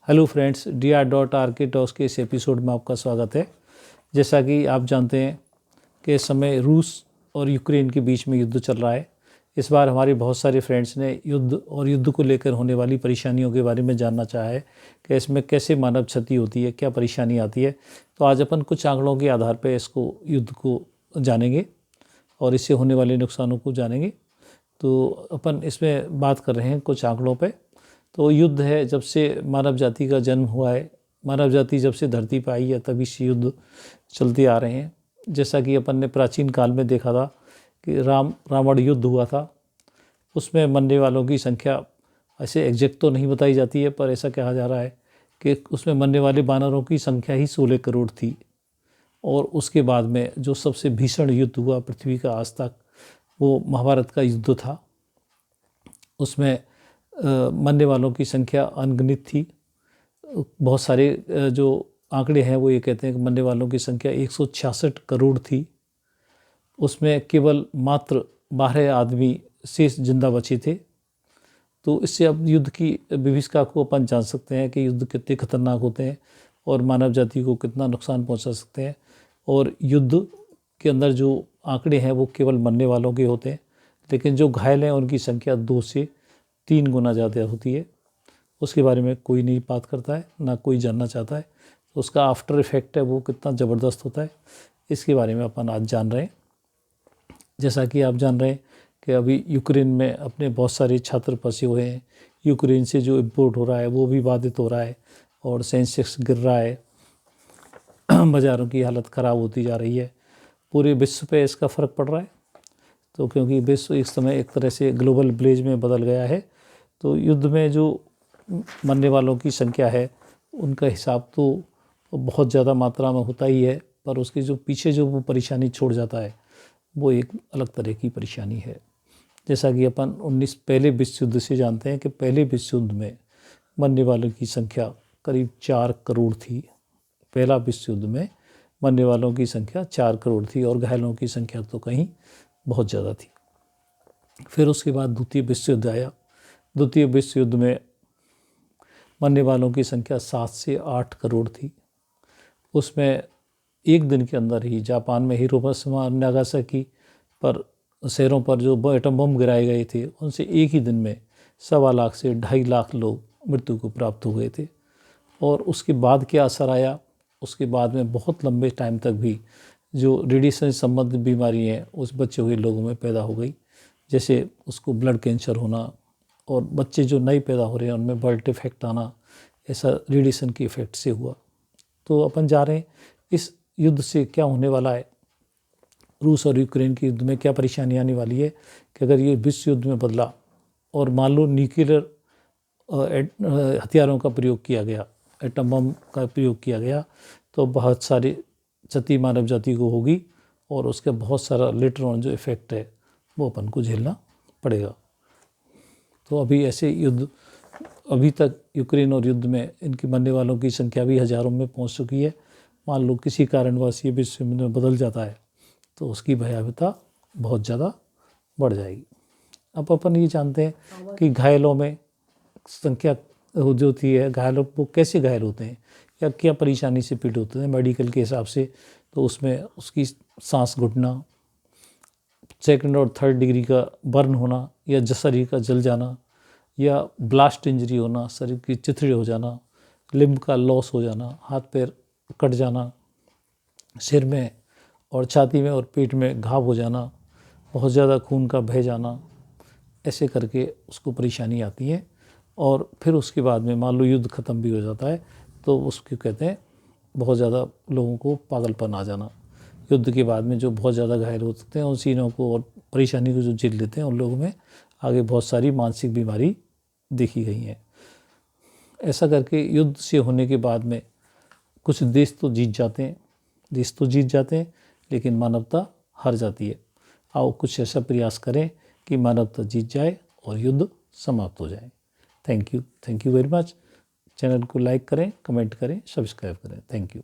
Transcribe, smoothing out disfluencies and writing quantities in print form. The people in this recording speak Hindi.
हेलो फ्रेंड्स, dr.r.k टॉक्स के इस एपिसोड में आपका स्वागत है। जैसा कि आप जानते हैं कि इस समय रूस और यूक्रेन के बीच में युद्ध चल रहा है। इस बार हमारे बहुत सारे फ्रेंड्स ने युद्ध को लेकर होने वाली परेशानियों के बारे में जानना चाहा है कि इसमें कैसे मानव क्षति होती है, क्या परेशानी आती है। तो आज अपन कुछ आंकड़ों के आधार पर इसको युद्ध को जानेंगे और इससे होने वाले नुकसानों को जानेंगे। तो अपन इसमें बात कर रहे हैं कुछ आंकड़ों पे। तो युद्ध है, जब से मानव जाति का जन्म हुआ है, मानव जाति जब से धरती पर आई है तभी से युद्ध चलते आ रहे हैं। जैसा कि अपन ने प्राचीन काल में देखा था कि रावण युद्ध हुआ था, उसमें मरने वालों की संख्या ऐसे एग्जैक्ट तो नहीं बताई जाती है, पर ऐसा कहा जा रहा है कि उसमें मरने वाले वानरों की संख्या ही 16 करोड़ थी। और उसके बाद में जो सबसे भीषण युद्ध हुआ पृथ्वी का आज तक, वो महाभारत का युद्ध था। उसमें मरने वालों की संख्या अनगिनत थी। बहुत सारे जो आंकड़े हैं वो ये कहते हैं कि मरने वालों की संख्या 166 करोड़ थी। उसमें केवल मात्र 12 आदमी शेष जिंदा बचे थे। तो इससे अब युद्ध की विभीषिका को अपन जान सकते हैं कि युद्ध कितने खतरनाक होते हैं और मानव जाति को कितना नुकसान पहुंचा सकते हैं। और युद्ध के अंदर जो आंकड़े हैं वो केवल मरने वालों के होते हैं, लेकिन जो घायल हैं उनकी संख्या 2 से 3 गुना ज़्यादा होती है। उसके बारे में कोई नहीं बात करता है, ना कोई जानना चाहता है। तो उसका आफ्टर इफेक्ट है वो कितना ज़बरदस्त होता है, इसके बारे में अपन आज जान रहे हैं। जैसा कि आप जान रहे हैं कि अभी यूक्रेन में अपने बहुत सारे छात्र फंसे हुए हैं। यूक्रेन से जो इम्पोर्ट हो रहा है वो भी बाधित हो रहा है और सेंसेक्स गिर रहा है, बाज़ारों की हालत ख़राब होती जा रही है। पूरे विश्व पे इसका फ़र्क पड़ रहा है। तो क्योंकि विश्व इस समय एक तरह से ग्लोबल विलेज में बदल गया है, तो युद्ध में जो मरने वालों की संख्या है उनका हिसाब तो बहुत ज़्यादा मात्रा में होता ही है, पर उसके जो पीछे जो वो परेशानी छोड़ जाता है वो एक अलग तरह की परेशानी है। जैसा कि अपन पहले विश्व युद्ध से जानते हैं कि पहले विश्व युद्ध में मरने वालों की संख्या करीब 4 करोड़ थी। पहला विश्व युद्ध में मरने वालों की संख्या 4 करोड़ थी और घायलों की संख्या तो कहीं बहुत ज़्यादा थी। फिर उसके बाद द्वितीय विश्व युद्ध आया। द्वितीय विश्व युद्ध में मरने वालों की संख्या 7 से 8 करोड़ थी। उसमें एक दिन के अंदर ही जापान में हिरोशिमा और नागासाकी पर शहरों पर जो एटम बम गिराए गए थे, उनसे एक ही दिन में 1.25 लाख से 2.5 लाख लोग मृत्यु को प्राप्त हो गए थे। और उसके बाद क्या असर आया, उसके बाद में बहुत लंबे टाइम तक भी जो रेडिएशन संबंधित बीमारी हैं उस बचे हुए लोगों में पैदा हो गई। जैसे उसको ब्लड कैंसर होना और बच्चे जो नए पैदा हो रहे हैं उनमें बर्थ इफेक्ट आना, ऐसा रेडिएशन के इफेक्ट से हुआ। तो अपन जा रहे हैं इस युद्ध से क्या होने वाला है, रूस और यूक्रेन के युद्ध में क्या परेशानी आने वाली है कि अगर ये विश्व युद्ध में बदला और मान लो न्यूक्लियर हथियारों का प्रयोग किया गया, एटम बम का प्रयोग किया गया, तो बहुत सारी क्षति मानव जाति को होगी और उसका बहुत सारा लेटर ऑन जो इफेक्ट है वो अपन को झेलना पड़ेगा। तो अभी ऐसे युद्ध अभी तक यूक्रेन और युद्ध में इनके मरने वालों की संख्या भी हज़ारों में पहुंच चुकी है। मान लो किसी कारणवश ये विश्व में बदल जाता है तो उसकी भयावहता बहुत ज़्यादा बढ़ जाएगी। अब अपन ये जानते हैं कि घायलों में संख्या जो होती है, घायलों वो कैसे घायल होते हैं या क्या परेशानी से पीड़ित होते हैं मेडिकल के हिसाब से। तो उसमें उसकी सांस घुटना, सेकंड और थर्ड डिग्री का बर्न होना या शरीर का जल जाना या ब्लास्ट इंजरी होना, शरीर की चिथड़े हो जाना, लिम्ब का लॉस हो जाना, हाथ पैर कट जाना, सिर में और छाती में और पेट में घाव हो जाना, बहुत ज़्यादा खून का बह जाना, ऐसे करके उसको परेशानी आती है। और फिर उसके बाद में मान लो युद्ध ख़त्म भी हो जाता है तो उसको कहते हैं बहुत ज़्यादा लोगों को पागलपन आ जाना। युद्ध के बाद में जो बहुत ज़्यादा घायल हो सकते हैं उन सीनों को और परेशानी को जो झेल लेते हैं उन लोगों में आगे बहुत सारी मानसिक बीमारी देखी गई हैं। ऐसा करके युद्ध से होने के बाद में कुछ देश तो जीत जाते हैं, लेकिन मानवता हार जाती है। आओ कुछ ऐसा प्रयास करें कि मानवता जीत जाए और युद्ध समाप्त हो जाए। Thank you very much. Channel को लाइक करें, कमेंट करें, सब्सक्राइब करें। Thank you.